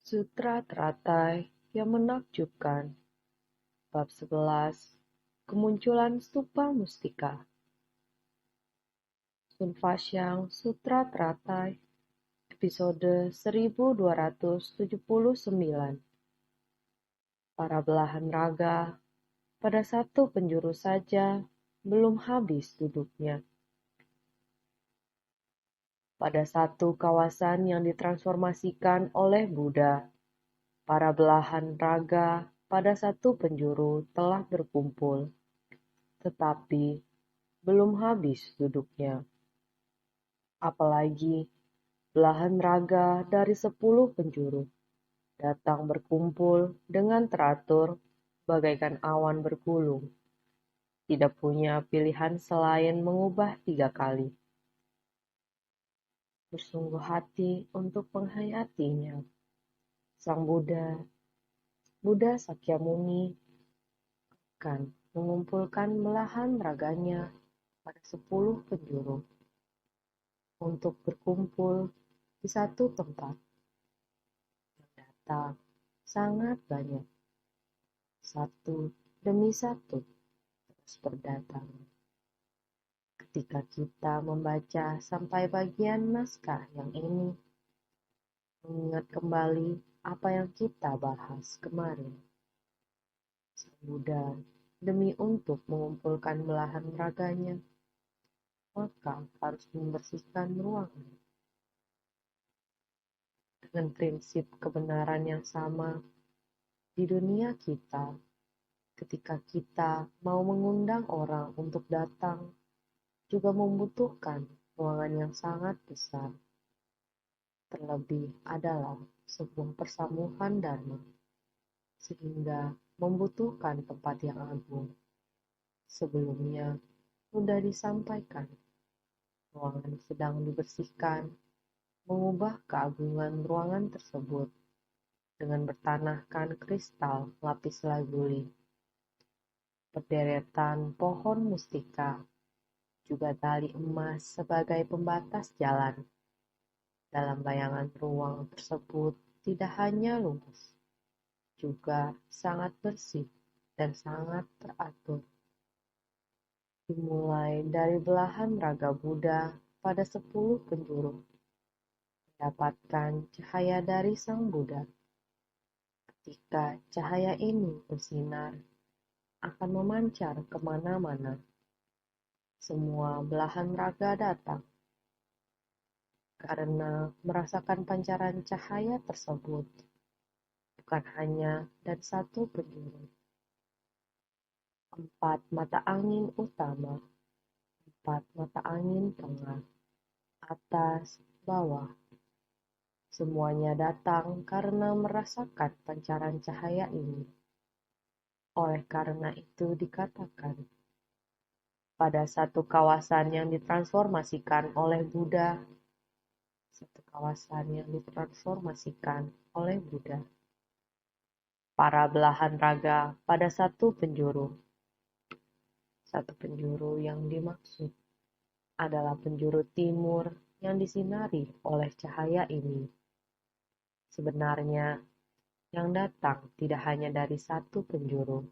Sutra teratai yang menakjubkan. Bab 11. Kemunculan Stupa Mustika. Sunfasyang Sutra Teratai, episode 1279. Para belahan raga, pada satu penjuru saja, belum habis duduknya. Pada satu kawasan yang ditransformasikan oleh Buddha, para belahan raga pada satu penjuru telah berkumpul, tetapi belum habis duduknya. Apalagi belahan raga dari 10 penjuru datang berkumpul dengan teratur bagaikan awan bergulung, tidak punya pilihan selain mengubah 3 kali. Bersungguh hati untuk menghayatinya. Sang Buddha Sakyamuni, akan mengumpulkan belahan raganya pada 10 penjuru untuk berkumpul di satu tempat. Yang datang sangat banyak, satu demi satu terus berdatangan. Ketika kita membaca sampai bagian naskah yang ini, mengingat kembali apa yang kita bahas kemarin. Sang Buddha, demi untuk mengumpulkan belahan raganya, maka harus membersihkan ruangan. Dengan prinsip kebenaran yang sama, di dunia kita, ketika kita mau mengundang orang untuk datang, juga membutuhkan ruangan yang sangat besar. Terlebih adalah sebuah persamuhan dharma, sehingga membutuhkan tempat yang agung. Sebelumnya, sudah disampaikan, ruangan sedang dibersihkan, mengubah keagungan ruangan tersebut dengan bertanahkan kristal lapis lazuli, perderetan pohon mustika, juga tali emas sebagai pembatas jalan. Dalam bayangan ruang tersebut tidak hanya luas, juga sangat bersih dan sangat teratur. Dimulai dari belahan raga Buddha pada 10 penjuru, mendapatkan cahaya dari Sang Buddha. Ketika cahaya ini bersinar, akan memancar kemana-mana. Semua belahan raga datang, karena merasakan pancaran cahaya tersebut, bukan hanya dari satu penjuru. 4 mata angin utama, 4 mata angin tengah, atas, bawah. Semuanya datang karena merasakan pancaran cahaya ini. Oleh karena itu dikatakan, pada satu kawasan yang ditransformasikan oleh Buddha, satu kawasan yang ditransformasikan oleh Buddha, para belahan raga pada satu penjuru. Satu penjuru yang dimaksud adalah penjuru timur yang disinari oleh cahaya ini. Sebenarnya, yang datang tidak hanya dari satu penjuru.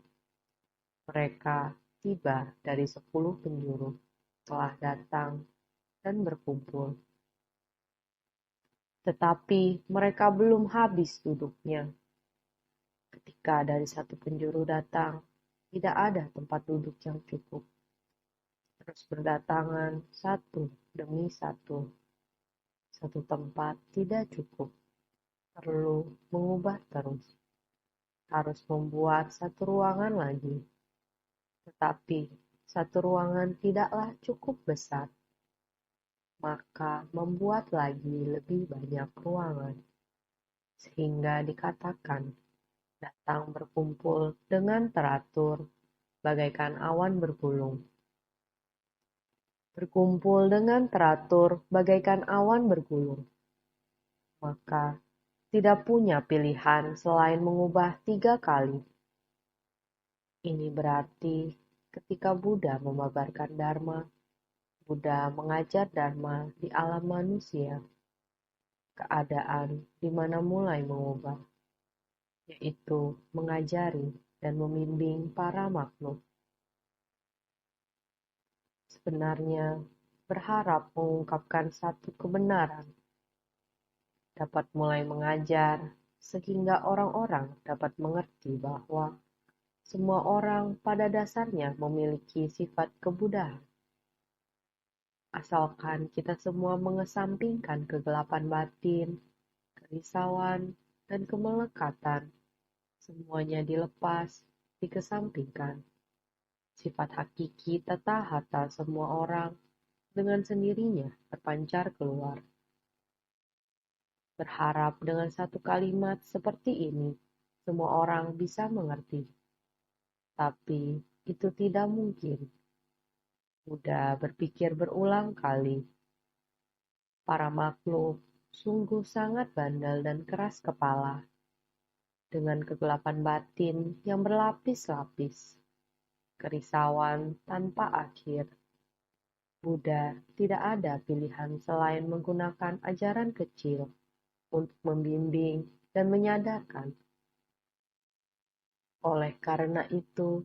Mereka tiba dari 10 penjuru, telah datang dan berkumpul. Tetapi mereka belum habis duduknya. Ketika dari satu penjuru datang, tidak ada tempat duduk yang cukup. Terus berdatangan satu demi satu. Satu tempat tidak cukup. Perlu mengubah terus. Harus membuat satu ruangan lagi. Tetapi satu ruangan tidaklah cukup besar. Maka membuat lagi lebih banyak ruangan. Sehingga dikatakan datang berkumpul dengan teratur bagaikan awan bergulung. Berkumpul dengan teratur bagaikan awan bergulung. Maka tidak punya pilihan selain mengubah 3 kali. Ini berarti ketika Buddha memabarkan Dharma, Buddha mengajar Dharma di alam manusia. keadaan di mana mulai mengubah, yaitu mengajari dan membimbing para makhluk. Sebenarnya, berharap mengungkapkan satu kebenaran dapat mulai mengajar, sehingga orang-orang dapat mengerti bahwa semua orang pada dasarnya memiliki sifat kebudahan. Asalkan kita semua mengesampingkan kegelapan batin, kerisauan, dan kemelekatan, semuanya dilepas, dikesampingkan. Sifat hakiki tata hata semua orang dengan sendirinya terpancar keluar. Berharap dengan satu kalimat seperti ini, semua orang bisa mengerti. Tapi itu tidak mungkin. Udah berpikir berulang kali. Para makhluk sungguh sangat bandel dan keras kepala, dengan kegelapan batin yang berlapis-lapis, kerisauan tanpa akhir. Buddha tidak ada pilihan selain menggunakan ajaran kecil untuk membimbing dan menyadarkan. Oleh karena itu,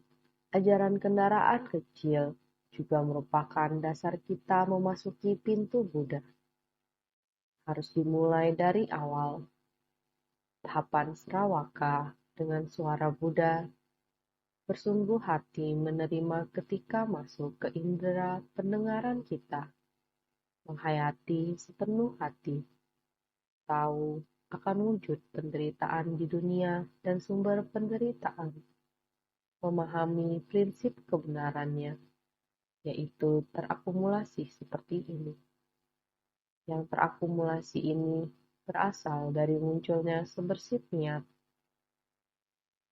ajaran kendaraan kecil juga merupakan dasar kita memasuki pintu Buddha. Harus dimulai dari awal. Tahapan Sravaka dengan suara Buddha, bersungguh hati menerima ketika masuk ke indera pendengaran kita, menghayati sepenuh hati, tahu akan wujud penderitaan di dunia dan sumber penderitaan, memahami prinsip kebenarannya, yaitu terakumulasi seperti ini. Yang terakumulasi ini berasal dari munculnya sebersit niat.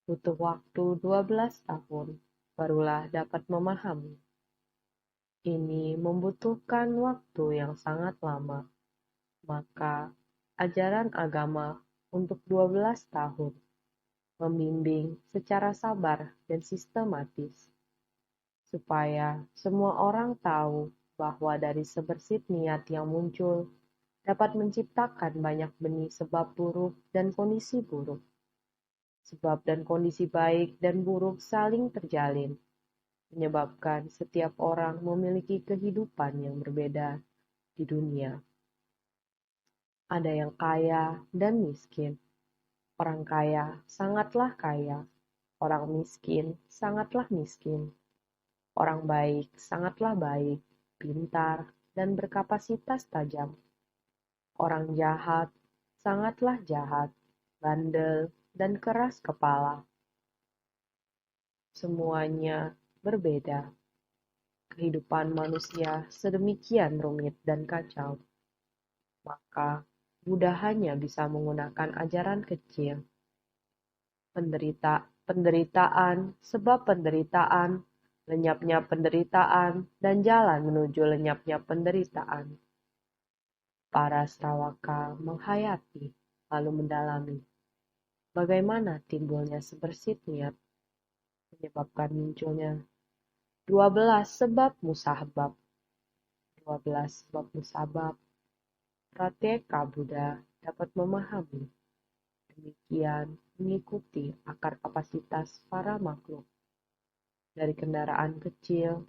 Butuh waktu 12 tahun, barulah dapat memahami. Ini membutuhkan waktu yang sangat lama. Maka, ajaran agama untuk 12 tahun membimbing secara sabar dan sistematis, supaya semua orang tahu bahwa dari sebersit niat yang muncul dapat menciptakan banyak benih sebab buruk dan kondisi buruk. Sebab dan kondisi baik dan buruk saling terjalin, menyebabkan setiap orang memiliki kehidupan yang berbeda di dunia. Ada yang kaya dan miskin. Orang kaya sangatlah kaya. Orang miskin sangatlah miskin. Orang baik sangatlah baik, pintar, dan berkapasitas tajam. Orang jahat sangatlah jahat, bandel, dan keras kepala. Semuanya berbeda. Kehidupan manusia sedemikian rumit dan kacau. Maka, Buddha hanya bisa menggunakan ajaran kecil. Penderitaan, sebab penderitaan, lenyapnya penderitaan, dan jalan menuju lenyapnya penderitaan. Para Sravaka menghayati, lalu mendalami. Bagaimana timbulnya sebersit niat, menyebabkan munculnya 12 sebab musabab. 12 sebab musabab. Pratyeka Buddha dapat memahami. Demikian mengikuti akar kapasitas para makhluk. Dari kendaraan kecil,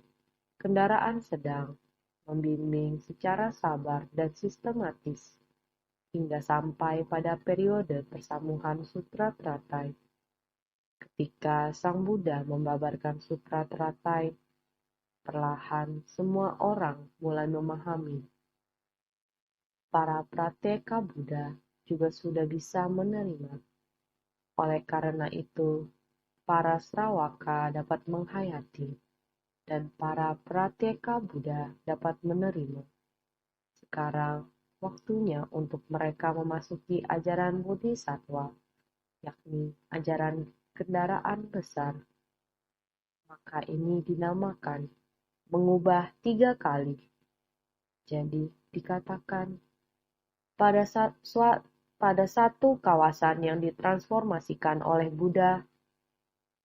kendaraan sedang, membimbing secara sabar dan sistematis, hingga sampai pada periode persamuhan Sutra Teratai. Ketika Sang Buddha membabarkan Sutra Teratai, perlahan semua orang mulai memahami. Para Pratyeka Buddha juga sudah bisa menerima. Oleh karena itu, para Sravaka dapat menghayati, dan para Pratyeka Buddha dapat menerima. Sekarang, waktunya untuk mereka memasuki ajaran Bodhisattva, yakni ajaran kendaraan besar. Maka ini dinamakan mengubah 3 kali. Jadi, dikatakan pada satu kawasan yang ditransformasikan oleh Buddha,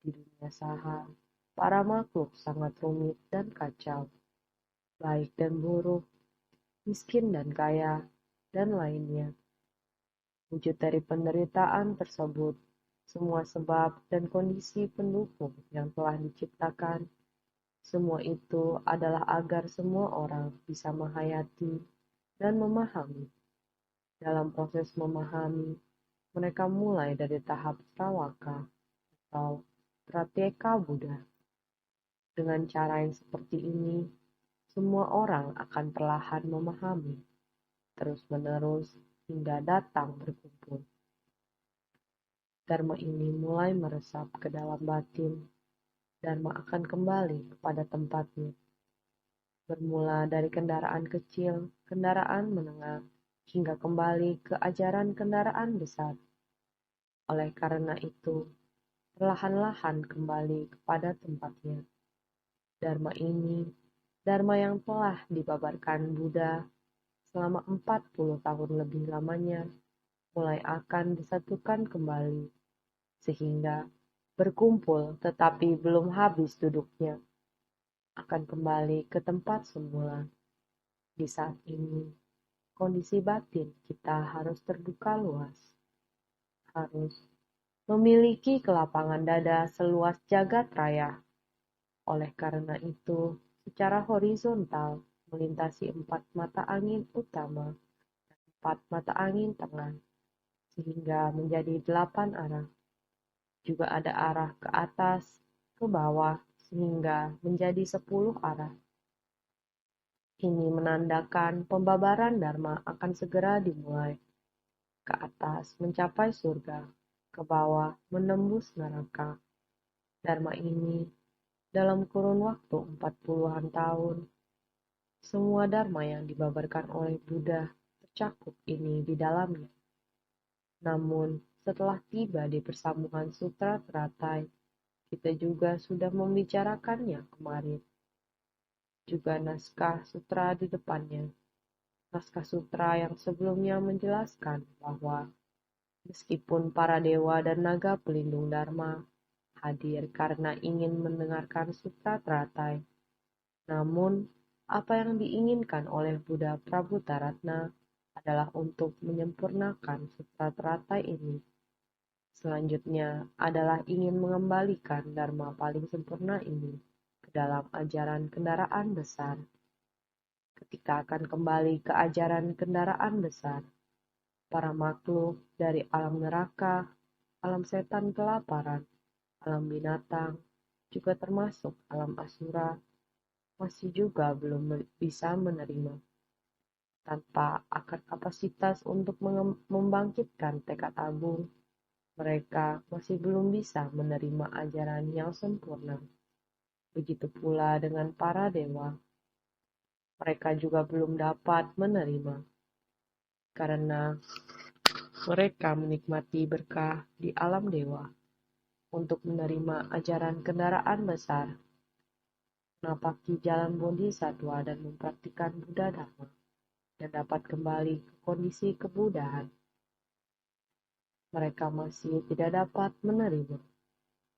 di dunia saha, para makhluk sangat rumit dan kacau, baik dan buruk, miskin dan kaya, dan lainnya. wujud dari penderitaan tersebut, semua sebab dan kondisi pendukung yang telah diciptakan, semua itu adalah agar semua orang bisa menghayati dan memahami. Dalam proses memahami, mereka mulai dari tahap Strawaka atau Pratyeka Buddha. Dengan cara yang seperti ini, semua orang akan perlahan memahami, terus-menerus hingga datang berkumpul. Dharma ini mulai meresap ke dalam batin. Dharma akan kembali kepada tempatnya. Bermula dari kendaraan kecil, kendaraan menengah, hingga kembali ke ajaran kendaraan besar. Oleh karena itu, perlahan-lahan kembali kepada tempatnya. Dharma ini, Dharma yang telah dibabarkan Buddha selama 40 tahun lebih lamanya, mulai akan disatukan kembali, sehingga berkumpul tetapi belum habis duduknya, akan kembali ke tempat semula. Di saat ini, kondisi batin kita harus terbuka luas, harus memiliki kelapangan dada seluas jagat raya. Oleh karena itu, secara horizontal melintasi 4 mata angin utama dan 4 mata angin tengah, sehingga menjadi 8 arah. Juga ada arah ke atas, ke bawah, sehingga menjadi 10 arah. Ini menandakan pembabaran Dharma akan segera dimulai. Ke atas mencapai surga, ke bawah menembus neraka. Dharma ini dalam kurun waktu 40-an tahun, semua Dharma yang dibabarkan oleh Buddha tercakup ini di dalamnya. Namun, setelah tiba di persambungan sutra teratai, kita juga sudah membicarakannya kemarin. Juga naskah sutra di depannya. Naskah sutra yang sebelumnya menjelaskan bahwa meskipun para dewa dan naga pelindung Dharma hadir karena ingin mendengarkan sutra teratai, namun apa yang diinginkan oleh Buddha Prabhutaratna adalah untuk menyempurnakan sutra teratai ini. Selanjutnya adalah ingin mengembalikan Dharma paling sempurna ini ke dalam ajaran kendaraan besar. Ketika akan kembali ke ajaran kendaraan besar, para makhluk dari alam neraka, alam setan kelaparan, alam binatang, juga termasuk alam asura, masih juga belum bisa menerima. Tanpa akar kapasitas untuk membangkitkan tekad agung, mereka masih belum bisa menerima ajaran yang sempurna. Begitu pula dengan para dewa. Mereka juga belum dapat menerima, karena mereka menikmati berkah di alam dewa untuk menerima ajaran kendaraan besar, menapaki jalan bodhisattva dan mempraktikkan Buddha Dharma, dan dapat kembali ke kondisi kebudahan. Mereka masih tidak dapat menerima.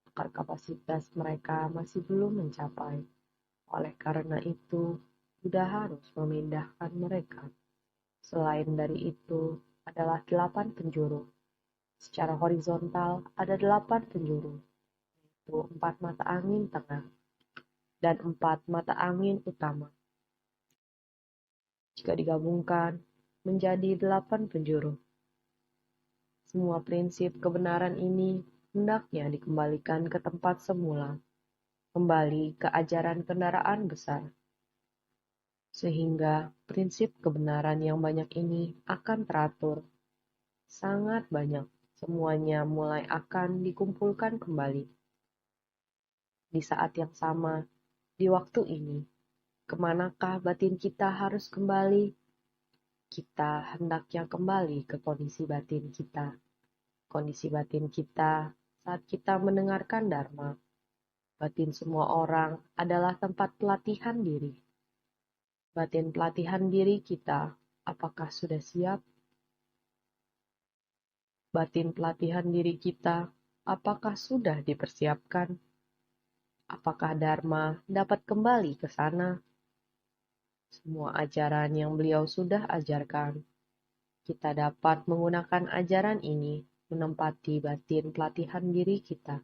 Akar kapasitas mereka masih belum mencapai. Oleh karena itu, Buddha harus memindahkan mereka. Selain dari itu, adalah 8 penjuru. Secara horizontal, ada 8 penjuru, yaitu 4 mata angin tengah dan 4 mata angin utama. Jika digabungkan, menjadi 8 penjuru. Semua prinsip kebenaran ini hendaknya dikembalikan ke tempat semula, kembali ke ajaran kendaraan besar. Sehingga prinsip kebenaran yang banyak ini akan teratur. Sangat banyak, semuanya mulai akan dikumpulkan kembali. Di saat yang sama, di waktu ini, kemanakah batin kita harus kembali? Kita hendaknya kembali ke kondisi batin kita. Kondisi batin kita saat kita mendengarkan Dharma. Batin semua orang adalah tempat pelatihan diri. Batin pelatihan diri kita, apakah sudah siap? Batin pelatihan diri kita, apakah sudah dipersiapkan? Apakah Dharma dapat kembali ke sana? Semua ajaran yang beliau sudah ajarkan, kita dapat menggunakan ajaran ini menempati batin pelatihan diri kita.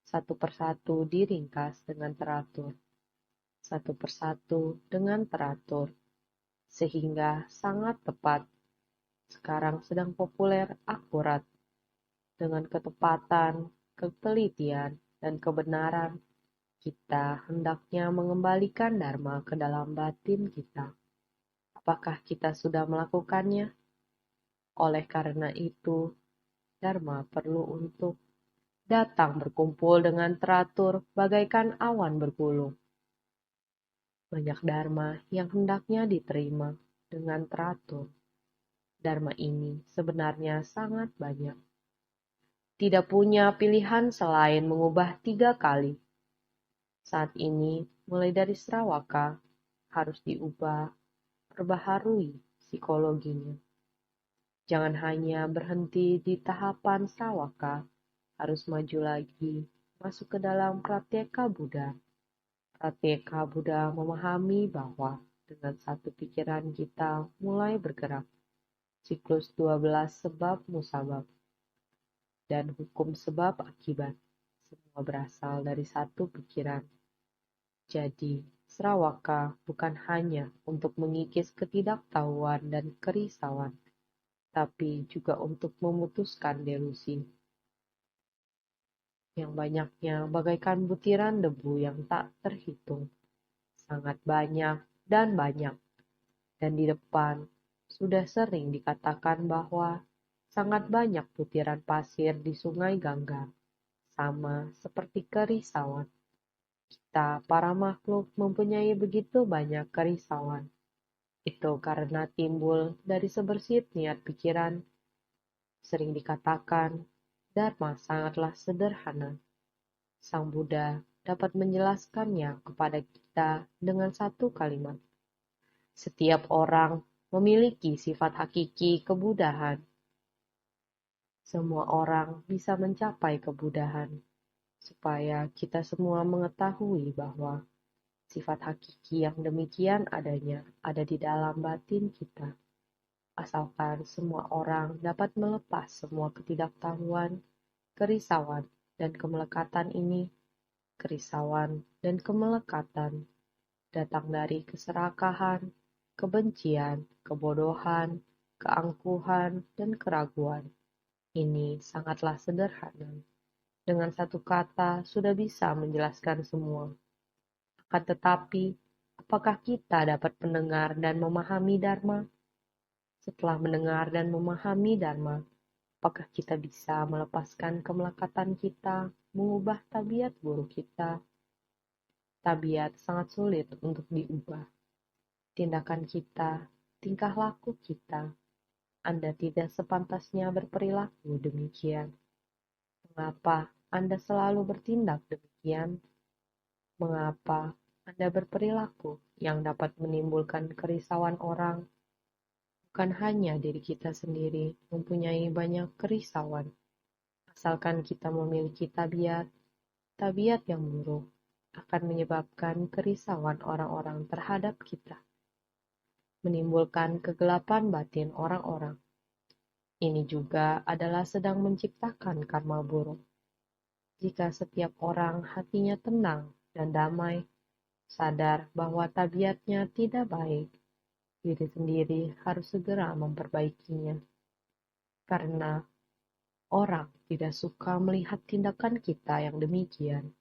Satu persatu diringkas dengan teratur. Satu persatu dengan teratur. Sehingga sangat tepat. Sekarang sedang populer akurat. Dengan ketepatan, ketelitian, dan kebenaran, kita hendaknya mengembalikan Dharma ke dalam batin kita. Apakah kita sudah melakukannya? Oleh karena itu, Dharma perlu untuk datang berkumpul dengan teratur bagaikan awan bergulung. Banyak Dharma yang hendaknya diterima dengan teratur. Dharma ini sebenarnya sangat banyak. Tidak punya pilihan selain mengubah 3 kali. Saat ini, mulai dari Sravaka, harus diubah, perbaharui psikologinya. Jangan hanya berhenti di tahapan Sravaka, harus maju lagi, masuk ke dalam Pratyeka Buddha. Pratyeka Buddha memahami bahwa dengan satu pikiran kita mulai bergerak. Siklus 12 sebab musabab dan hukum sebab akibat. Semua berasal dari satu pikiran. Jadi, Sravaka bukan hanya untuk mengikis ketidaktahuan dan kerisauan, tapi juga untuk memutuskan delusi. Yang banyaknya bagaikan butiran debu yang tak terhitung. Sangat banyak dan banyak. Dan di depan, sudah sering dikatakan bahwa sangat banyak butiran pasir di Sungai Gangga, sama seperti kerisauan. Kita, para makhluk, mempunyai begitu banyak kerisauan. Itu karena timbul dari sebersit niat pikiran. Sering dikatakan, Dharma sangatlah sederhana. Sang Buddha dapat menjelaskannya kepada kita dengan satu kalimat. Setiap orang memiliki sifat hakiki kebudahan. Semua orang bisa mencapai kebudahan, supaya kita semua mengetahui bahwa sifat hakiki yang demikian adanya ada di dalam batin kita. Asalkan semua orang dapat melepas semua ketidaktahuan, kerisauan, dan kemelekatan ini. Kerisauan dan kemelekatan datang dari keserakahan, kebencian, kebodohan, keangkuhan, dan keraguan. Ini sangatlah sederhana. Dengan satu kata sudah bisa menjelaskan semua. Akan tetapi, apakah kita dapat mendengar dan memahami Dharma? Setelah mendengar dan memahami Dharma, apakah kita bisa melepaskan kemelekatan kita, mengubah tabiat buruk kita? Tabiat sangat sulit untuk diubah. Tindakan kita, tingkah laku kita, Anda tidak sepantasnya berperilaku demikian. Mengapa Anda selalu bertindak demikian? Mengapa Anda berperilaku yang dapat menimbulkan kerisauan orang? Bukan hanya diri kita sendiri mempunyai banyak kerisauan, asalkan kita memiliki tabiat yang buruk akan menyebabkan kerisauan orang-orang terhadap kita, menimbulkan kegelapan batin orang-orang. Ini juga adalah sedang menciptakan karma buruk. Jika setiap orang hatinya tenang dan damai, sadar bahwa tabiatnya tidak baik, diri sendiri harus segera memperbaikinya. Karena orang tidak suka melihat tindakan kita yang demikian.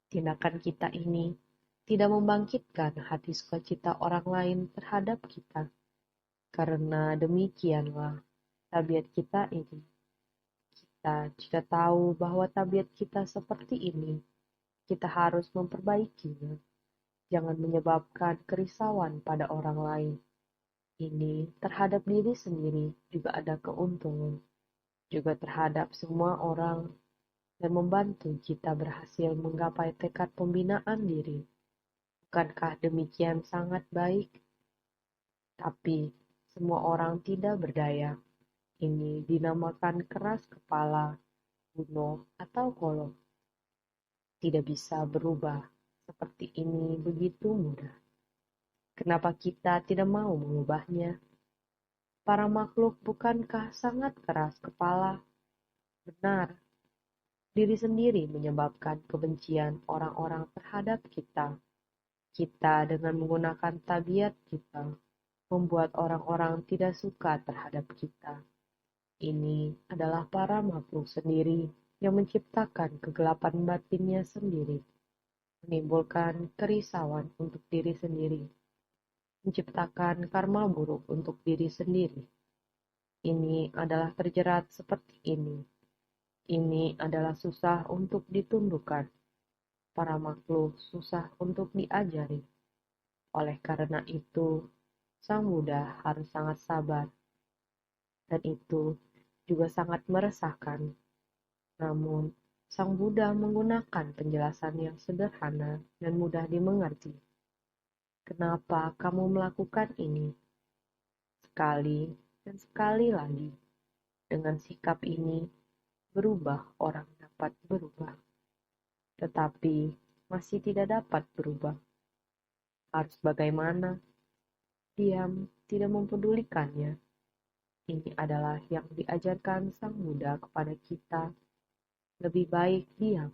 Tindakan kita ini tidak membangkitkan hati sukacita orang lain terhadap kita. Karena demikianlah tabiat kita ini. Kita jika tahu bahwa tabiat kita seperti ini, kita harus memperbaikinya. Jangan menyebabkan kerisauan pada orang lain. Ini terhadap diri sendiri juga ada keuntungan, juga terhadap semua orang, dan membantu kita berhasil menggapai tekad pembinaan diri. Bukankah demikian sangat baik? Tapi semua orang tidak berdaya. Ini dinamakan keras kepala, kuno, atau kolot. Tidak bisa berubah seperti ini begitu mudah. Kenapa kita tidak mau mengubahnya? para makhluk bukankah sangat keras kepala? Benar, diri sendiri menyebabkan kebencian orang-orang terhadap kita. Kita dengan menggunakan tabiat kita membuat orang-orang tidak suka terhadap kita. Ini adalah para makhluk sendiri yang menciptakan kegelapan batinnya sendiri, menimbulkan kerisauan untuk diri sendiri, menciptakan karma buruk untuk diri sendiri. Ini adalah terjerat seperti ini. Ini adalah susah untuk ditundukkan. Para makhluk susah untuk diajari. Oleh karena itu, Sang Buddha harus sangat sabar. Dan itu juga sangat meresahkan. Namun, Sang Buddha menggunakan penjelasan yang sederhana dan mudah dimengerti. Kenapa kamu melakukan ini? Sekali dan sekali lagi. Dengan sikap ini, berubah orang dapat berubah. Tetapi masih tidak dapat berubah. Harus bagaimana? Diam, tidak mempedulikannya. Ini adalah yang diajarkan Sang Buddha kepada kita. Lebih baik diam.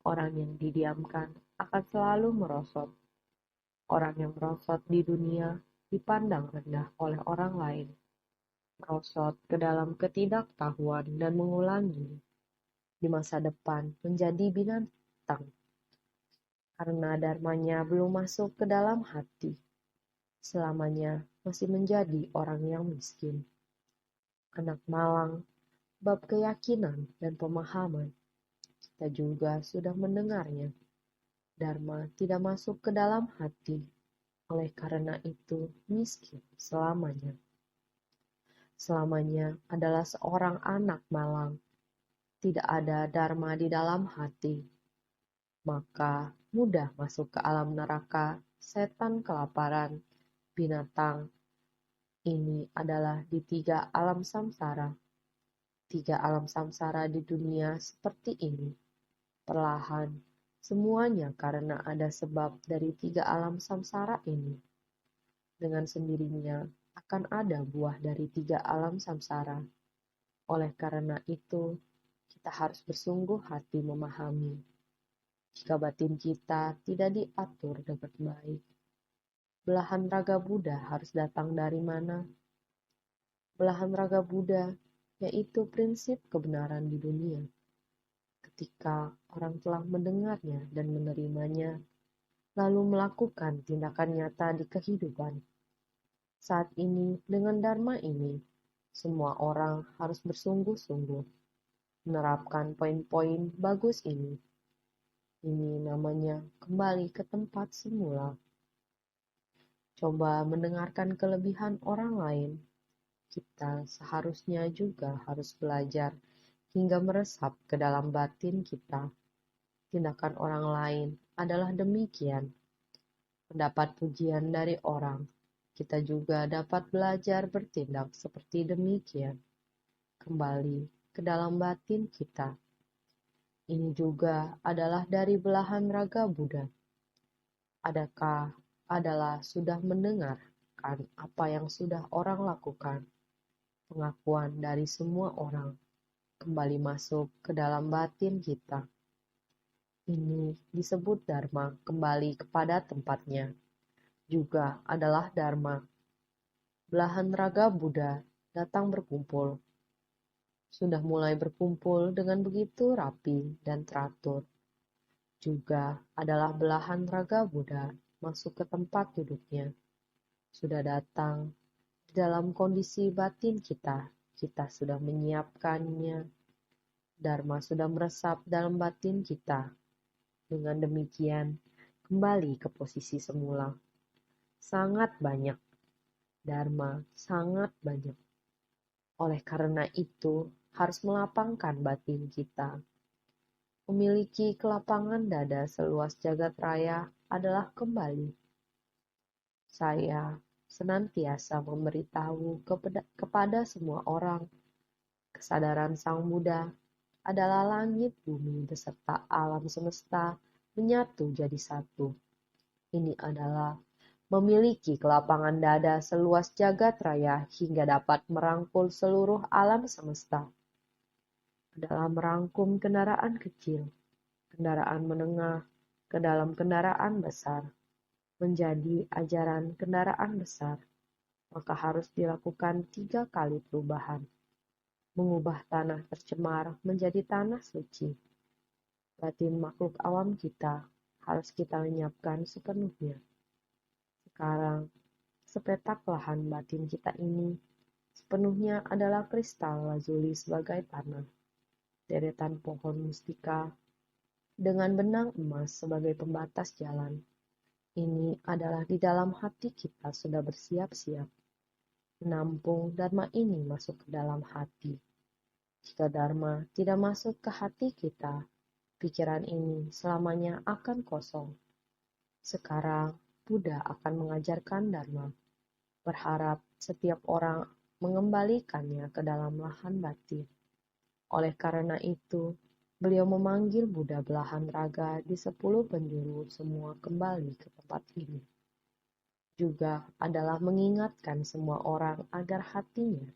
Orang yang didiamkan akan selalu merosot. Orang yang merosot di dunia dipandang rendah oleh orang lain. Merosot ke dalam ketidaktahuan dan mengulangi di masa depan menjadi binatang. Karena dharmanya belum masuk ke dalam hati, selamanya masih menjadi orang yang miskin. Anak malang, bab keyakinan dan pemahaman, kita juga sudah mendengarnya. Dharma tidak masuk ke dalam hati, oleh karena itu miskin selamanya. Selamanya adalah seorang anak malang, tidak ada dharma di dalam hati. Maka mudah masuk ke alam neraka, setan kelaparan, binatang. Ini adalah di 3 alam samsara. 3 alam samsara di dunia seperti ini. Perlahan, semuanya karena ada sebab dari 3 alam samsara ini. Dengan sendirinya akan ada buah dari 3 alam samsara. Oleh karena itu, kita harus bersungguh hati memahami. Jika batin kita tidak diatur dengan baik, belahan raga Buddha harus datang dari mana? Belahan raga Buddha yaitu prinsip kebenaran di dunia. Ketika orang telah mendengarnya dan menerimanya, lalu melakukan tindakan nyata di kehidupan. Saat ini, dengan Dharma ini, semua orang harus bersungguh-sungguh menerapkan poin-poin bagus ini. Ini namanya kembali ke tempat semula. Coba mendengarkan kelebihan orang lain. Kita seharusnya juga harus belajar hingga meresap ke dalam batin kita. Tindakan orang lain adalah demikian. Mendapat pujian dari orang, kita juga dapat belajar bertindak seperti demikian. Kembali ke dalam batin kita. Ini juga adalah dari belahan raga Buddha. Adakah adalah sudah mendengarkan apa yang sudah orang lakukan? Pengakuan dari semua orang kembali masuk ke dalam batin kita. Ini disebut Dharma kembali kepada tempatnya. Juga adalah Dharma. Belahan raga Buddha datang berkumpul. Sudah mulai berkumpul dengan begitu rapi dan teratur. Juga adalah belahan raga Buddha masuk ke tempat duduknya. Sudah datang di dalam kondisi batin kita. Kita sudah menyiapkannya. Dharma sudah meresap dalam batin kita. Dengan demikian, kembali ke posisi semula. Sangat banyak. Dharma sangat banyak. Oleh karena itu, harus melapangkan batin kita. Memiliki kelapangan dada seluas jagat raya adalah kembali. Saya senantiasa memberitahu kepada semua orang, kesadaran Sang Buddha adalah langit, bumi, beserta alam semesta menyatu jadi satu. Ini adalah memiliki kelapangan dada seluas jagat raya hingga dapat merangkul seluruh alam semesta, adalah merangkum kendaraan kecil, kendaraan menengah, ke dalam kendaraan besar, menjadi ajaran kendaraan besar, maka harus dilakukan 3 kali perubahan. Mengubah tanah tercemar menjadi tanah suci. Batin makhluk awam kita harus kita lenyapkan sepenuhnya. Sekarang, sepetak lahan batin kita ini sepenuhnya adalah kristal lazuli sebagai tanah, deretan pohon mustika dengan benang emas sebagai pembatas jalan. Ini adalah di dalam hati kita sudah bersiap-siap menampung Dharma ini masuk ke dalam hati. Jika Dharma tidak masuk ke hati kita, pikiran ini selamanya akan kosong. Sekarang, Buddha akan mengajarkan Dharma, berharap setiap orang mengembalikannya ke dalam lahan batin. Oleh karena itu, beliau memanggil Buddha belahan raga di 10 penjuru semua kembali ke tempat ini. Juga adalah mengingatkan semua orang agar hatinya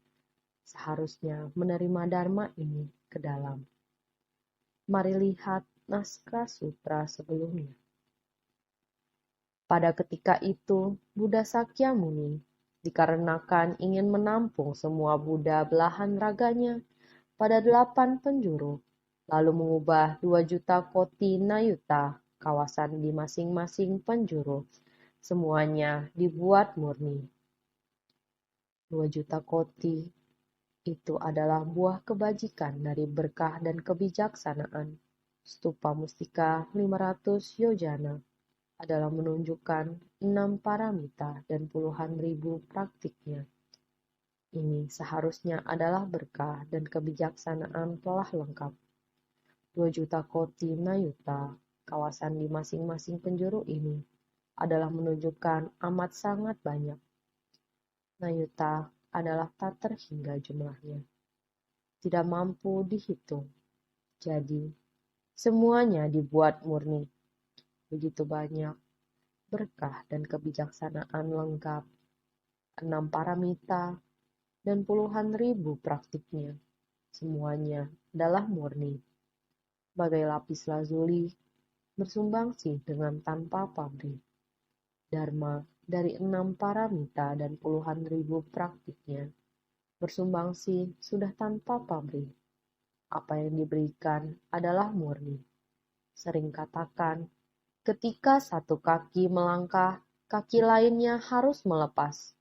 seharusnya menerima Dharma ini ke dalam. Mari lihat naskah sutra sebelumnya. Pada ketika itu, Buddha Sakyamuni, dikarenakan ingin menampung semua Buddha belahan raganya pada 8 penjuru, lalu mengubah 2 juta koti nayuta, kawasan di masing-masing penjuru, semuanya dibuat murni. 2 juta koti itu adalah buah kebajikan dari berkah dan kebijaksanaan. Stupa Mustika 500 yojana adalah menunjukkan 6 paramita dan puluhan ribu praktiknya. Ini seharusnya adalah berkah dan kebijaksanaan telah lengkap. 2 juta koti nayuta, kawasan di masing-masing penjuru ini, adalah menunjukkan amat sangat banyak. Nayuta adalah tak terhingga jumlahnya. Tidak mampu dihitung. Jadi, semuanya dibuat murni. Begitu banyak berkah dan kebijaksanaan lengkap, 6 paramita, dan puluhan ribu praktiknya. Semuanya adalah murni. Bagai lapis lazuli, bersumbangsih dengan tanpa pamrih. Dharma dari 6 paramita dan puluhan ribu praktiknya, bersumbangsih sudah tanpa pamrih. Apa yang diberikan adalah murni. Sering katakan, ketika satu kaki melangkah, kaki lainnya harus melepas.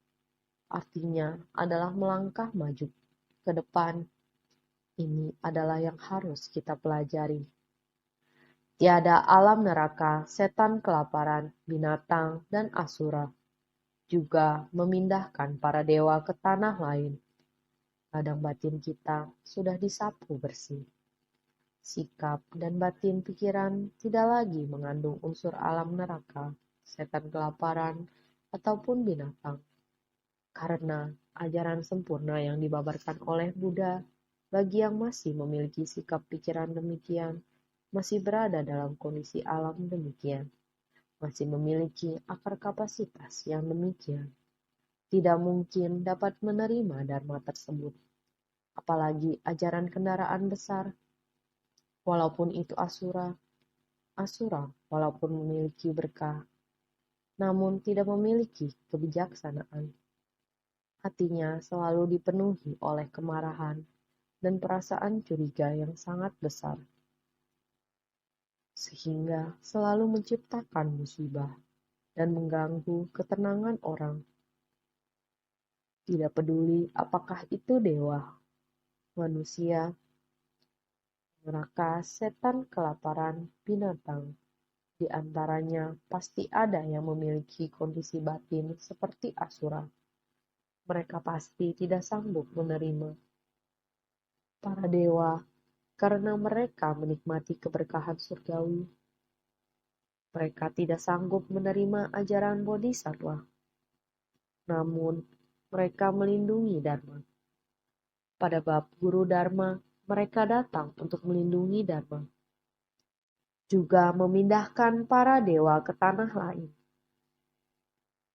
Artinya adalah melangkah maju ke depan. Ini adalah yang harus kita pelajari. Tiada alam neraka, setan kelaparan, binatang, dan asura. Juga memindahkan para dewa ke tanah lain. Ladang batin kita sudah disapu bersih. Sikap dan batin pikiran tidak lagi mengandung unsur alam neraka, setan kelaparan, ataupun binatang. Karena ajaran sempurna yang dibabarkan oleh Buddha bagi yang masih memiliki sikap pikiran demikian, masih berada dalam kondisi alam demikian, masih memiliki akar kapasitas yang demikian, tidak mungkin dapat menerima dharma tersebut. Apalagi ajaran kendaraan besar, walaupun itu asura walaupun memiliki berkah, namun tidak memiliki kebijaksanaan. Hatinya selalu dipenuhi oleh kemarahan dan perasaan curiga yang sangat besar, sehingga selalu menciptakan musibah dan mengganggu ketenangan orang. Tidak peduli apakah itu dewa, manusia, neraka, setan kelaparan, binatang. Di antaranya pasti ada yang memiliki kondisi batin seperti asura. Mereka pasti tidak sanggup menerima para dewa karena mereka menikmati keberkahan surgawi. Mereka tidak sanggup menerima ajaran bodhisattva. Namun, mereka melindungi Dharma. Pada bab guru Dharma, mereka datang untuk melindungi Dharma. Juga memindahkan para dewa ke tanah lain.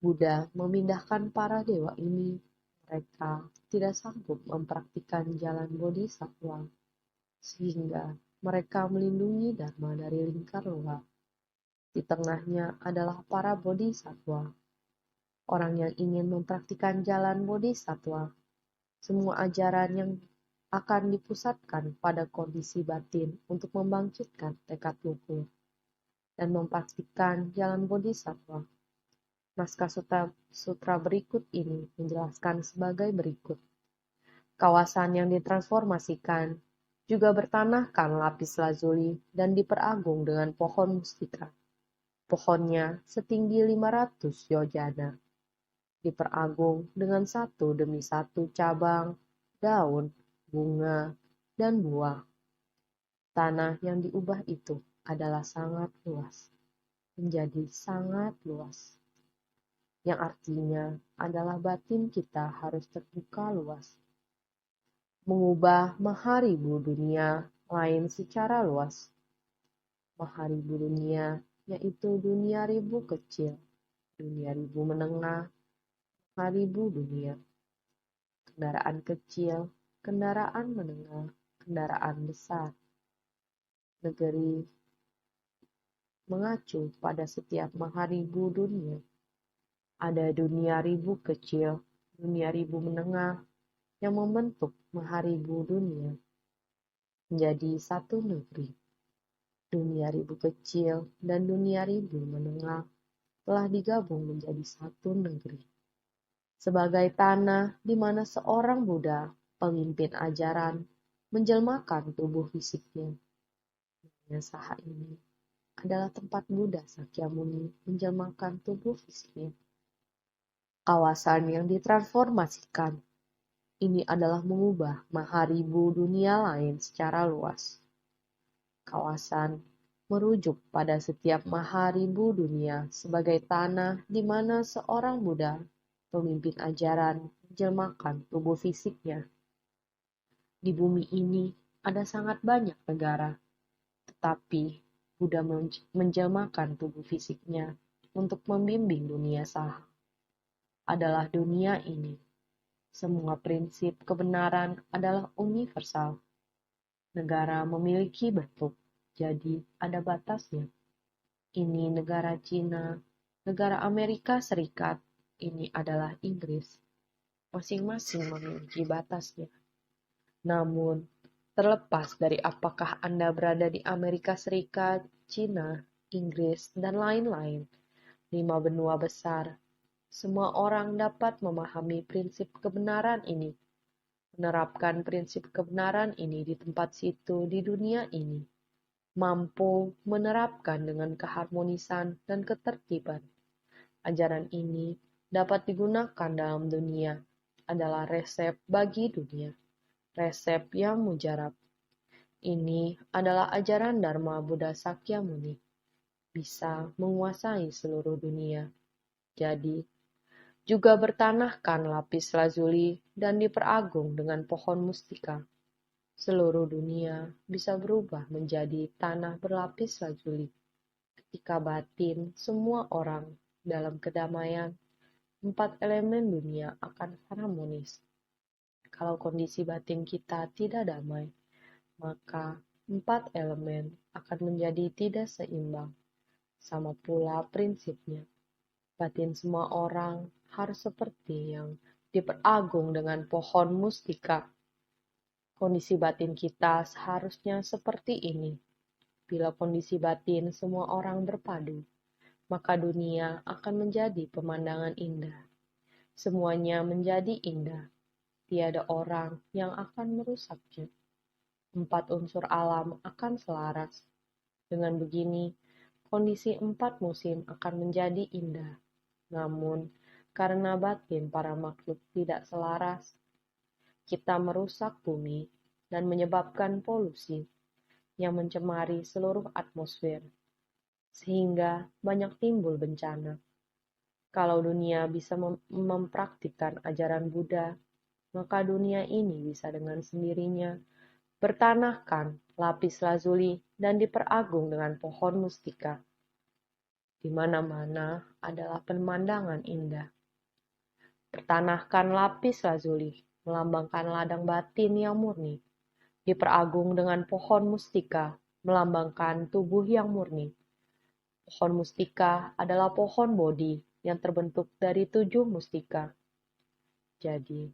Buddha memindahkan para dewa ini. Mereka tidak sanggup mempraktikkan jalan bodhisattva, sehingga mereka melindungi Dharma dari lingkar luar. Di tengahnya adalah para bodhisattva, orang yang ingin mempraktikkan jalan bodhisattva. Semua ajaran yang akan dipusatkan pada kondisi batin untuk membangkitkan tekad luhur dan mempraktikkan jalan bodhisattva. Naskah sutra berikut ini menjelaskan sebagai berikut. Kawasan yang ditransformasikan juga bertanahkan lapis lazuli dan diperagung dengan pohon mustika. Pohonnya setinggi 500 yojana. Diperagung dengan satu demi satu cabang, daun, bunga, dan buah. Tanah yang diubah itu adalah sangat luas, menjadi sangat luas. Yang artinya adalah batin kita harus terbuka luas. Mengubah maharibu dunia lain secara luas. Maharibu dunia yaitu dunia ribu kecil, dunia ribu menengah, maharibu dunia. Kendaraan kecil, kendaraan menengah, kendaraan besar. Negeri mengacu pada setiap maharibu dunia. Ada dunia ribu kecil, dunia ribu menengah, yang membentuk maharibu dunia menjadi satu negeri. Dunia ribu kecil dan dunia ribu menengah telah digabung menjadi satu negeri. Sebagai tanah di mana seorang Buddha, pemimpin ajaran, menjelmakan tubuh fisiknya. Dunia Saha ini adalah tempat Buddha Sakyamuni menjelmakan tubuh fisiknya. Kawasan yang ditransformasikan ini adalah mengubah maharibu dunia lain secara luas. Kawasan merujuk pada setiap maharibu dunia sebagai tanah di mana seorang Buddha, pemimpin ajaran, menjelmakan tubuh fisiknya. Di bumi ini ada sangat banyak negara, tetapi Buddha menjelmakan tubuh fisiknya untuk membimbing dunia Saha. Adalah dunia ini. Semua prinsip kebenaran adalah universal. Negara memiliki bentuk, jadi ada batasnya. Ini negara Cina, negara Amerika Serikat, ini adalah Inggris. Masing-masing memiliki batasnya. Namun, terlepas dari apakah Anda berada di Amerika Serikat, Cina, Inggris, dan lain-lain, 5 benua besar, semua orang dapat memahami prinsip kebenaran ini. Menerapkan prinsip kebenaran ini di tempat situ di dunia ini, mampu menerapkan dengan keharmonisan dan ketertiban. Ajaran ini dapat digunakan dalam dunia adalah resep bagi dunia, resep yang mujarab. Ini adalah ajaran Dharma Buddha Sakyamuni, bisa menguasai seluruh dunia. Jadi, juga bertanahkan lapis lazuli dan diperagung dengan pohon mustika. Seluruh dunia bisa berubah menjadi tanah berlapis lazuli. Ketika batin semua orang dalam kedamaian, 4 elemen dunia akan harmonis. Kalau kondisi batin kita tidak damai, maka 4 elemen akan menjadi tidak seimbang. Sama pula prinsipnya. Batin semua orang harus seperti yang diperagung dengan pohon mustika. Kondisi batin kita seharusnya seperti ini. Bila kondisi batin semua orang berpadu, maka dunia akan menjadi pemandangan indah. Semuanya menjadi indah. Tiada orang yang akan merusaknya. 4 unsur alam akan selaras. Dengan begini, kondisi 4 musim akan menjadi indah. Namun, karena batin para makhluk tidak selaras, kita merusak bumi dan menyebabkan polusi yang mencemari seluruh atmosfer, sehingga banyak timbul bencana. Kalau dunia bisa mempraktikkan ajaran Buddha, maka dunia ini bisa dengan sendirinya bertanahkan lapis lazuli dan diperagung dengan pohon mustika. Di mana-mana adalah pemandangan indah. Pertanahkan lapis lazuli, melambangkan ladang batin yang murni. Diperagung dengan pohon mustika, melambangkan tubuh yang murni. Pohon mustika adalah pohon bodhi yang terbentuk dari 7 mustika. Jadi,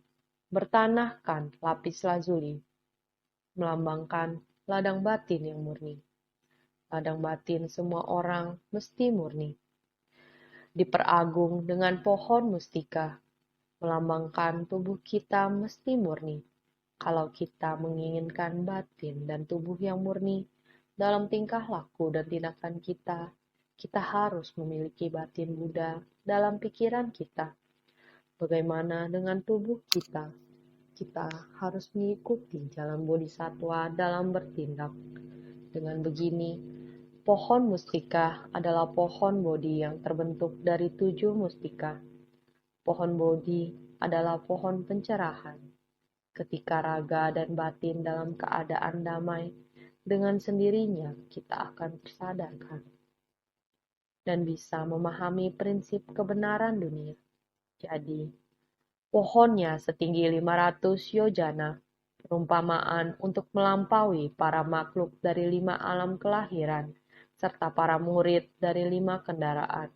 bertanahkan lapis lazuli, melambangkan ladang batin yang murni. Ladang batin semua orang mesti murni. Diperagung dengan pohon mustika, melambangkan tubuh kita mesti murni. Kalau kita menginginkan batin dan tubuh yang murni dalam tingkah laku dan tindakan kita harus memiliki batin Buddha dalam pikiran kita. Bagaimana dengan tubuh kita? Kita harus mengikuti jalan bodhisattva dalam bertindak. Dengan begini, pohon mustika adalah pohon bodhi yang terbentuk dari 7 mustika. Pohon bodhi adalah pohon pencerahan. Ketika raga dan batin dalam keadaan damai, dengan sendirinya kita akan tersadarkan dan bisa memahami prinsip kebenaran dunia. Jadi, pohonnya setinggi 500 yojana, perumpamaan untuk melampaui para makhluk dari 5 alam kelahiran, serta para murid dari 5 kendaraan.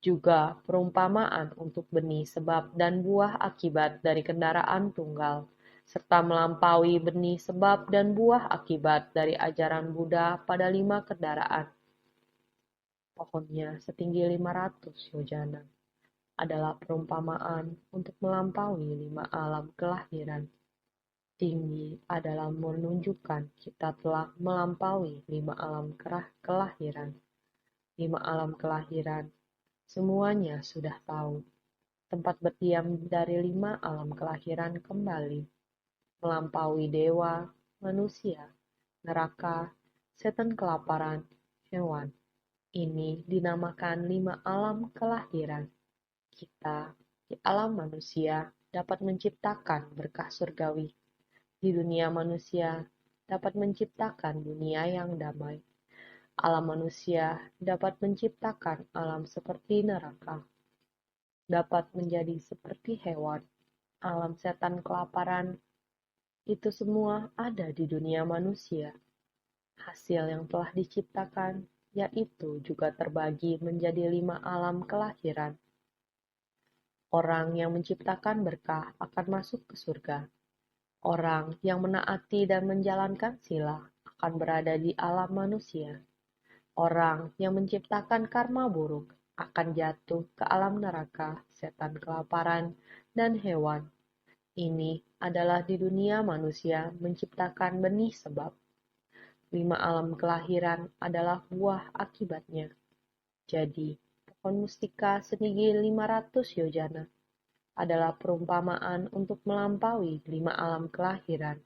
Juga perumpamaan untuk benih sebab dan buah akibat dari kendaraan tunggal, serta melampaui benih sebab dan buah akibat dari ajaran Buddha pada 5 kendaraan. Pohonnya setinggi 500 yojana adalah perumpamaan untuk melampaui 5 alam kelahiran. Tinggi adalah menunjukkan kita telah melampaui 5 alam kelahiran. 5 alam kelahiran, semuanya sudah tahu. Tempat berdiam dari 5 alam kelahiran kembali. Melampaui dewa, manusia, neraka, setan kelaparan, hewan. Ini dinamakan 5 alam kelahiran. Kita di alam manusia dapat menciptakan berkah surgawi. Di dunia manusia dapat menciptakan dunia yang damai. Alam manusia dapat menciptakan alam seperti neraka. Dapat menjadi seperti hewan. Alam setan kelaparan, itu semua ada di dunia manusia. Hasil yang telah diciptakan, yaitu juga terbagi menjadi 5 alam kelahiran. Orang yang menciptakan berkah akan masuk ke surga. Orang yang menaati dan menjalankan sila akan berada di alam manusia. Orang yang menciptakan karma buruk akan jatuh ke alam neraka, setan kelaparan, dan hewan. Ini adalah di dunia manusia menciptakan benih sebab. 5 alam kelahiran adalah buah akibatnya. Jadi, pohon mustika setinggi 500 yojana adalah perumpamaan untuk melampaui 5 alam kelahiran,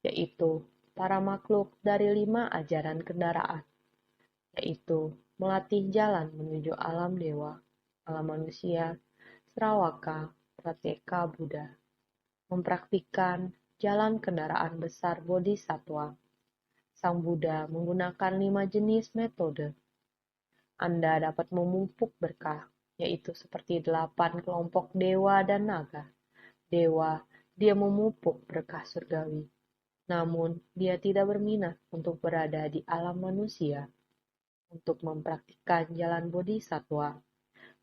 yaitu para makhluk dari 5 ajaran kendaraan, yaitu melatih jalan menuju alam dewa, alam manusia, Sravaka, Pratyeka Buddha, mempraktikkan jalan kendaraan besar bodhisattva. Sang Buddha menggunakan 5 jenis metode. Anda dapat memupuk berkah, yaitu seperti 8 kelompok dewa dan naga. Dewa, dia memupuk berkah surgawi. Namun, dia tidak berminat untuk berada di alam manusia. Untuk mempraktikkan jalan bodhisattva,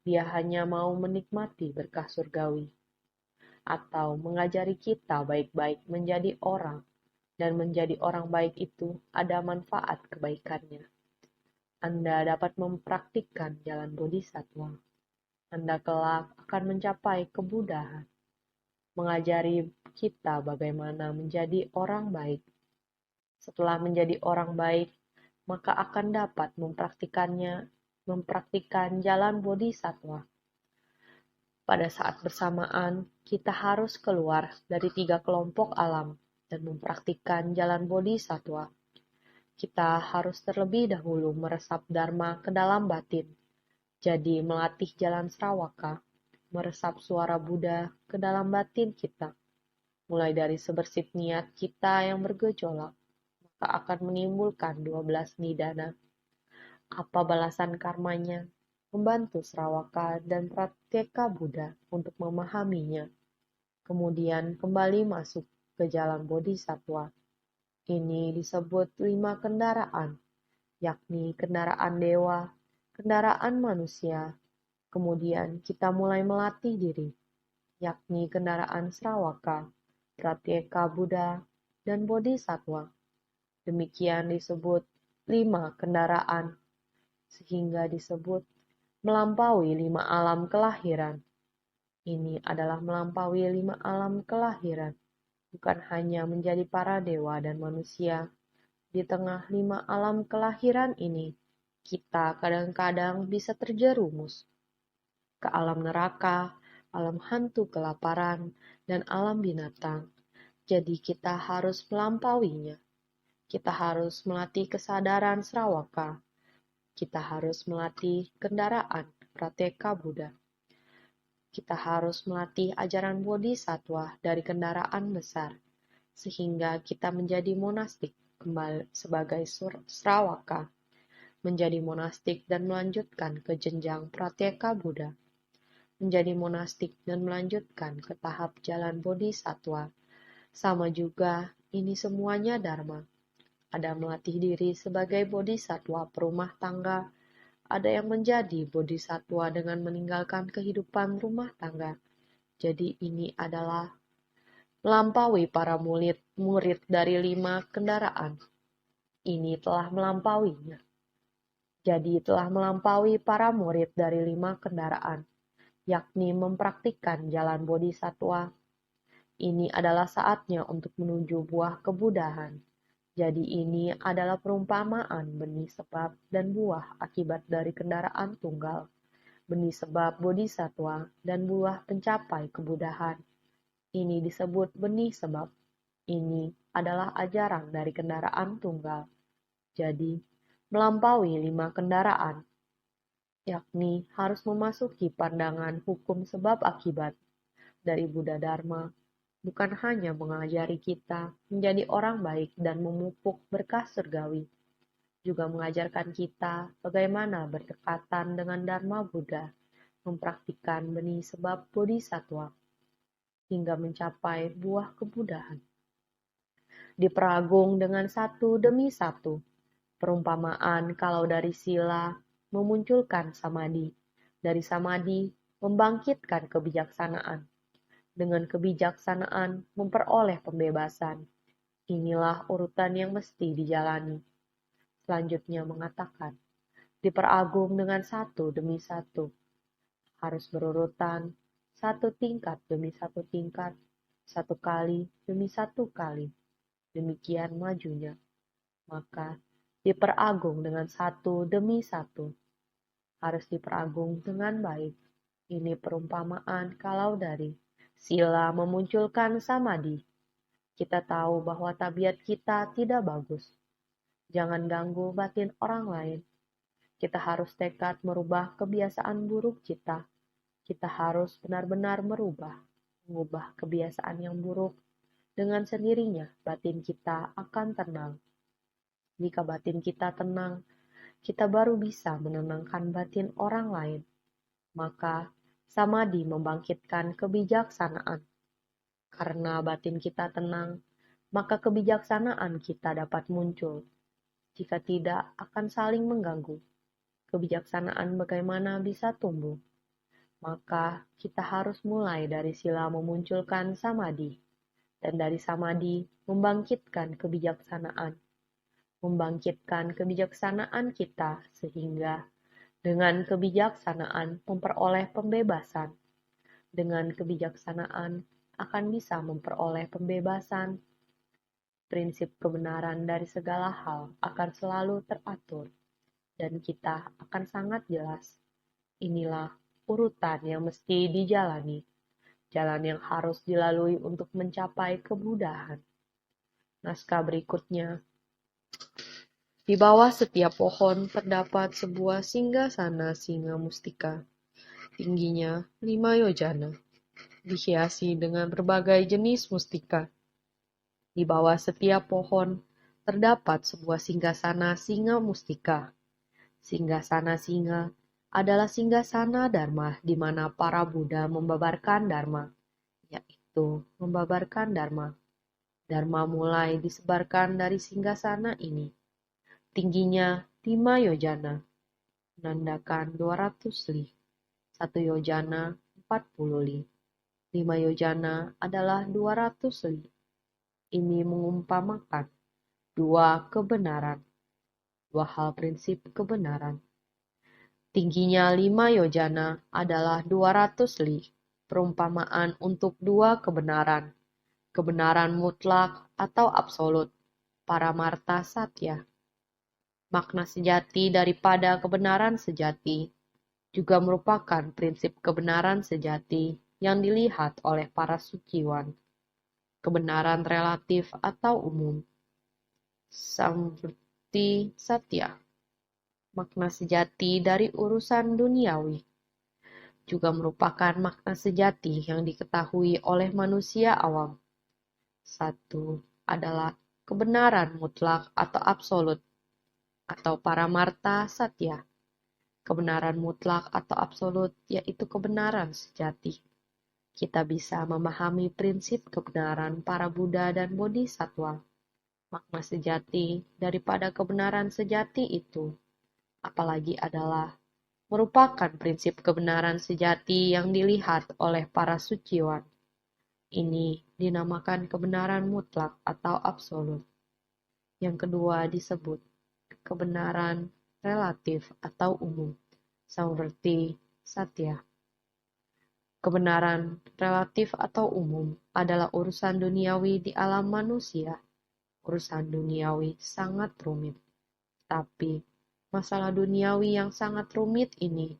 dia hanya mau menikmati berkah surgawi. Atau mengajari kita baik-baik menjadi orang. Dan menjadi orang baik itu ada manfaat kebaikannya. Anda dapat mempraktikkan jalan bodhisattva. Anda kelak akan mencapai kebudahan. Mengajari kita bagaimana menjadi orang baik. Setelah menjadi orang baik, maka akan dapat mempraktikkan jalan bodhisattva. Pada saat bersamaan, kita harus keluar dari 3 kelompok alam dan mempraktikkan jalan bodhisattva. Kita harus terlebih dahulu meresap dharma ke dalam batin. Jadi melatih jalan Sravaka, meresap suara Buddha ke dalam batin kita. Mulai dari sebersih niat kita yang bergejolak, maka akan menimbulkan 12 nidana. Apa balasan karmanya? Membantu Sravaka dan Pratyeka Buddha untuk memahaminya, kemudian kembali masuk ke jalan Bodhisattva. Ini disebut 5 kendaraan, yakni kendaraan dewa, kendaraan manusia. Kemudian kita mulai melatih diri, yakni kendaraan Sravaka, Pratyeka Buddha, dan Bodhisattva. Demikian disebut 5 kendaraan, sehingga disebut melampaui 5 alam kelahiran. Ini adalah melampaui 5 alam kelahiran, bukan hanya menjadi para dewa dan manusia. Di tengah 5 alam kelahiran ini, kita kadang-kadang bisa terjerumus ke alam neraka, alam hantu kelaparan, dan alam binatang. Jadi kita harus melampauinya. Kita harus melatih kesadaran Sravaka. Kita harus melatih kendaraan Pratyeka Buddha. Kita harus melatih ajaran Bodhisattva dari kendaraan besar, sehingga kita menjadi monastik kembali sebagai Sravaka, menjadi monastik dan melanjutkan ke jenjang Pratyeka Buddha, menjadi monastik dan melanjutkan ke tahap jalan Bodhisattva. Sama juga, ini semuanya Dharma. Ada melatih diri sebagai bodhisattva perumah tangga, ada yang menjadi bodhisattva dengan meninggalkan kehidupan rumah tangga. Jadi ini adalah melampaui para murid dari 5 kendaraan. Ini telah melampauinya. Jadi telah melampaui para murid dari 5 kendaraan, yakni mempraktikkan jalan bodhisattva. Ini adalah saatnya untuk menuju buah kebudahan. Jadi ini adalah perumpamaan benih sebab dan buah akibat dari kendaraan tunggal, benih sebab bodhisattva dan buah pencapai kebudahan. Ini disebut benih sebab. Ini adalah ajaran dari kendaraan tunggal. Jadi, melampaui 5 kendaraan, yakni harus memasuki pandangan hukum sebab akibat dari Buddha Dharma, bukan hanya mengajari kita menjadi orang baik dan memupuk berkah surgawi, juga mengajarkan kita bagaimana berdekatan dengan Dharma Buddha, mempraktikkan benih sebab bodhisattva, hingga mencapai buah kebudahan. Diperagung dengan satu demi satu, perumpamaan kalau dari sila memunculkan samadhi, dari samadhi membangkitkan kebijaksanaan, dengan kebijaksanaan memperoleh pembebasan. Inilah urutan yang mesti dijalani. Selanjutnya mengatakan, diperagung dengan satu demi satu. Harus berurutan, satu tingkat demi satu tingkat, satu kali demi satu kali. Demikian majunya. Maka diperagung dengan satu demi satu. Harus diperagung dengan baik. Ini perumpamaan kalau dari sila memunculkan samadhi. Kita tahu bahwa tabiat kita tidak bagus. Jangan ganggu batin orang lain. Kita harus tekad merubah kebiasaan buruk kita. Kita harus benar-benar mengubah kebiasaan yang buruk. Dengan sendirinya, batin kita akan tenang. Jika batin kita tenang, kita baru bisa menenangkan batin orang lain. Maka, samadhi membangkitkan kebijaksanaan. Karena batin kita tenang, maka kebijaksanaan kita dapat muncul. Jika tidak, akan saling mengganggu. Kebijaksanaan bagaimana bisa tumbuh? Maka kita harus mulai dari sila memunculkan samadhi, dan dari samadhi membangkitkan kebijaksanaan. Membangkitkan kebijaksanaan kita sehingga dengan kebijaksanaan memperoleh pembebasan. Dengan kebijaksanaan akan bisa memperoleh pembebasan. Prinsip kebenaran dari segala hal akan selalu teratur, dan kita akan sangat jelas. Inilah urutan yang mesti dijalani, jalan yang harus dilalui untuk mencapai kebudahan. Naskah berikutnya. Di bawah setiap pohon terdapat sebuah singgasana singa mustika, tingginya 5 yojana, dihiasi dengan berbagai jenis mustika. Di bawah setiap pohon terdapat sebuah singgasana singa mustika. Singgasana singa adalah singgasana Dharma di mana para Buddha membabarkan Dharma, yaitu membabarkan Dharma. Dharma mulai disebarkan dari singgasana ini. Tingginya 5 yojana, menandakan 200 li. 1 yojana 40 li. 5 yojana adalah 200 li. Ini mengumpamakan dua kebenaran, dua hal prinsip kebenaran. Tingginya 5 yojana adalah 200 li, perumpamaan untuk dua kebenaran, kebenaran mutlak atau absolut, paramarta satya. Makna sejati daripada kebenaran sejati juga merupakan prinsip kebenaran sejati yang dilihat oleh para suciwan. Kebenaran relatif atau umum, samvrti satya. Makna sejati dari urusan duniawi juga merupakan makna sejati yang diketahui oleh manusia awam. Satu adalah kebenaran mutlak atau absolut, atau paramarta satya. Kebenaran mutlak atau absolut yaitu kebenaran sejati. Kita bisa memahami prinsip kebenaran para Buddha dan Bodhisattva. Makna sejati daripada kebenaran sejati itu apalagi adalah merupakan prinsip kebenaran sejati yang dilihat oleh para suciwan. Ini dinamakan kebenaran mutlak atau absolut. Yang kedua disebut kebenaran relatif atau umum, samvrti satya. Kebenaran relatif atau umum adalah urusan duniawi di alam manusia. Urusan duniawi sangat rumit, tapi masalah duniawi yang sangat rumit ini,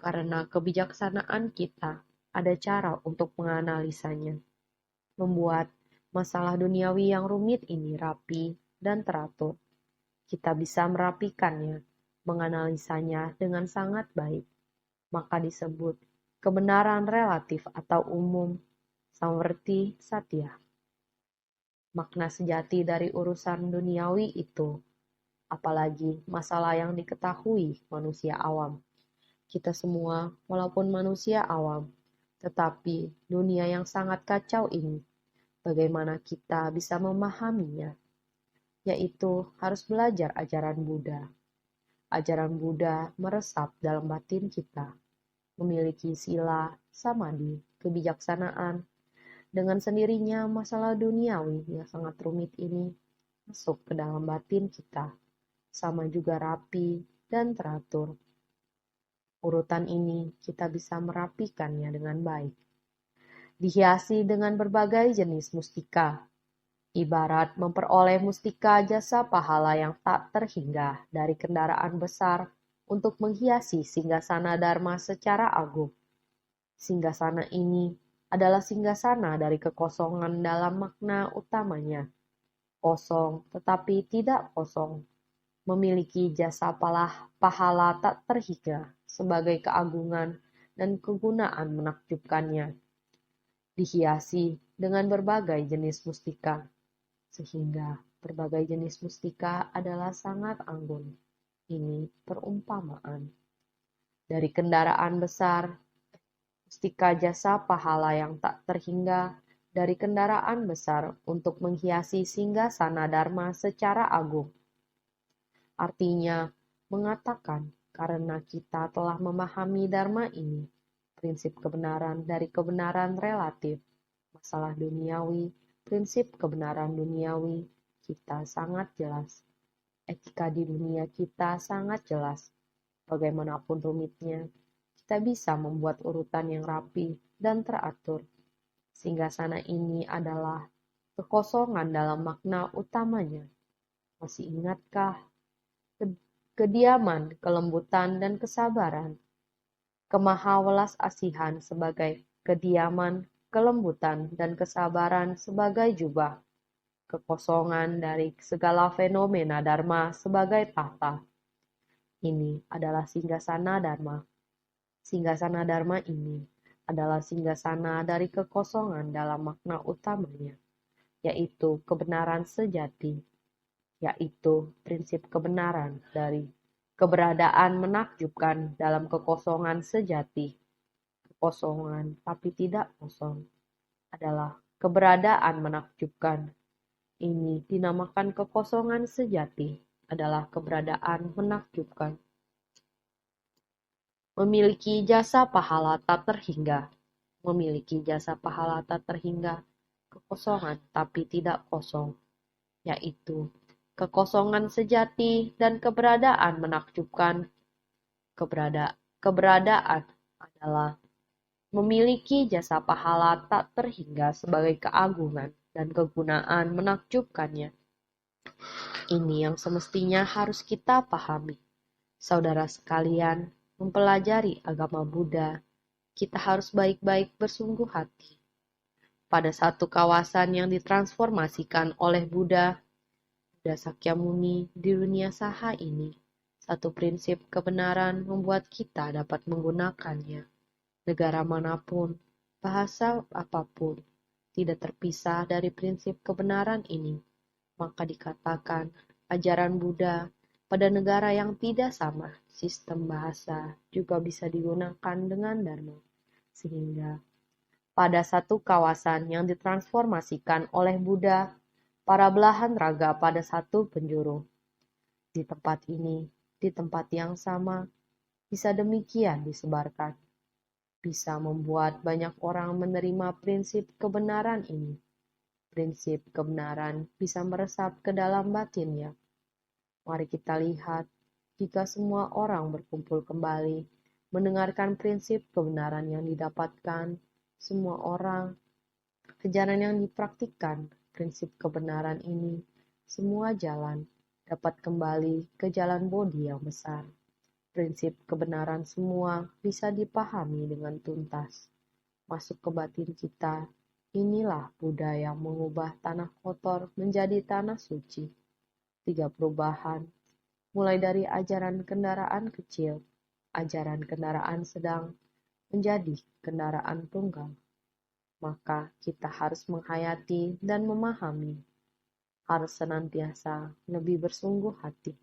karena kebijaksanaan kita, ada cara untuk menganalisanya. Membuat masalah duniawi yang rumit ini rapi dan teratur. Kita bisa merapikannya, menganalisanya dengan sangat baik. Maka disebut kebenaran relatif atau umum, samvrti satya. Makna sejati dari urusan duniawi itu, apalagi masalah yang diketahui manusia awam. Kita semua, walaupun manusia awam, tetapi dunia yang sangat kacau ini, bagaimana kita bisa memahaminya? Yaitu harus belajar ajaran Buddha. Ajaran Buddha meresap dalam batin kita, memiliki sila, samadhi, kebijaksanaan. Dengan sendirinya masalah duniawi yang sangat rumit ini masuk ke dalam batin kita, sama juga rapi dan teratur. Urutan ini kita bisa merapikannya dengan baik. Dihiasi dengan berbagai jenis mustika, ibarat memperoleh mustika jasa pahala yang tak terhingga dari kendaraan besar untuk menghiasi singgasana Dharma secara agung. Singgasana ini adalah singgasana dari kekosongan dalam makna utamanya. Kosong tetapi tidak kosong. Memiliki jasa pahala tak terhingga sebagai keagungan dan kegunaan menakjubkannya. Dihiasi dengan berbagai jenis mustika, sehingga berbagai jenis mustika adalah sangat anggun. Ini perumpamaan. Dari kendaraan besar, mustika jasa pahala yang tak terhingga dari kendaraan besar untuk menghiasi singgasana Dharma secara agung. Artinya, mengatakan karena kita telah memahami Dharma ini, prinsip kebenaran dari kebenaran relatif, masalah duniawi, prinsip kebenaran duniawi, kita sangat jelas. Etika di dunia kita sangat jelas. Bagaimanapun rumitnya, kita bisa membuat urutan yang rapi dan teratur. Singgasana ini adalah kekosongan dalam makna utamanya. Masih ingatkah? Kediaman, kelembutan, dan kesabaran. Kemahawelas asihan sebagai kediaman, kelembutan, dan kesabaran sebagai jubah. Kekosongan dari segala fenomena Dharma sebagai tahta. Ini adalah singgasana Dharma. Singgasana Dharma ini adalah singgasana dari kekosongan dalam makna utamanya, yaitu kebenaran sejati, yaitu prinsip kebenaran dari Keberadaan menakjubkan dalam kekosongan sejati, kekosongan tapi tidak kosong, adalah keberadaan menakjubkan. Ini dinamakan kekosongan sejati, adalah keberadaan menakjubkan. Memiliki jasa pahala tak terhingga, memiliki jasa pahala tak terhingga, kekosongan tapi tidak kosong, yaitu kekosongan sejati dan keberadaan menakjubkan. Keberadaan adalah memiliki jasa pahala tak terhingga sebagai keagungan dan kegunaan menakjubkannya. Ini yang semestinya harus kita pahami. Saudara sekalian, mempelajari agama Buddha, kita harus baik-baik bersungguh hati. Pada satu kawasan yang ditransformasikan oleh Buddha Sakyamuni di dunia saha ini, satu prinsip kebenaran membuat kita dapat menggunakannya. Negara manapun, bahasa apapun, tidak terpisah dari prinsip kebenaran ini. Maka dikatakan ajaran Buddha pada negara yang tidak sama sistem bahasa juga bisa digunakan dengan Dharma. Sehingga pada satu kawasan yang ditransformasikan oleh Buddha, para belahan raga pada satu penjuru. Di tempat ini, di tempat yang sama, bisa demikian disebarkan. Bisa membuat banyak orang menerima prinsip kebenaran ini. Prinsip kebenaran bisa meresap ke dalam batinnya. Mari kita lihat, jika semua orang berkumpul kembali, mendengarkan prinsip kebenaran yang didapatkan, semua orang, kejaran yang dipraktikkan, prinsip kebenaran ini, semua jalan dapat kembali ke jalan Bodhi yang besar. Prinsip kebenaran semua bisa dipahami dengan tuntas. Masuk ke batin kita, inilah Buddha yang mengubah tanah kotor menjadi tanah suci. 3 perubahan, mulai dari ajaran kendaraan kecil, ajaran kendaraan sedang, menjadi kendaraan tunggal. Maka kita harus menghayati dan memahami, harus senantiasa lebih bersungguh hati.